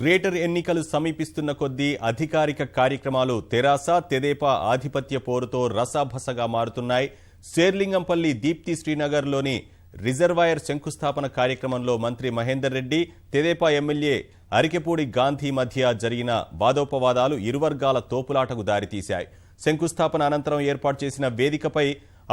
Greater ఎన్నికలు సమీపిస్తున్న కొద్దీ అధికారిక కార్యక్రమాలు తెరాస తెదేపా ఆధిపత్య పోరుతో రసాభసగా మారుతున్నాయి. శేర్లింగంపల్లి దీప్తి శ్రీనగర్లోని రిజర్వాయర్ శంకుస్థాపన కార్యక్రమంలో మంత్రి మహేందర్ రెడ్డి, తెదేపా ఎమ్మెల్యే అరికెపూడి గాంధీ మధ్య జరిగిన వాదోపవాదాలు ఇరు వర్గాల తోపులాటకు దారితీశాయి. శంకుస్థాపన అనంతరం ఏర్పాటు చేసిన వేదికపై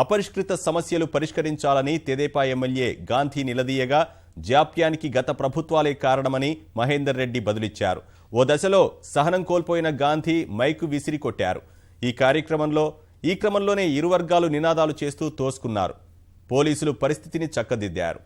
అపరిష్కృత సమస్యలు పరిష్కరించాలని తెదేపా ఎమ్మెల్యే గాంధీ నిలదీయగా, జాప్యానికి గత ప్రభుత్వాలే కారణమని మహేందర్ రెడ్డి బదులిచ్చారు. ఓ దశలో సహనం కోల్పోయిన గాంధీ మైకు విసిరి కొట్టారు. ఈ క్రమంలోనే ఇరు వర్గాలు నినాదాలు చేస్తూ తోసుకున్నారు. పోలీసులు పరిస్థితిని చక్కదిద్దారు.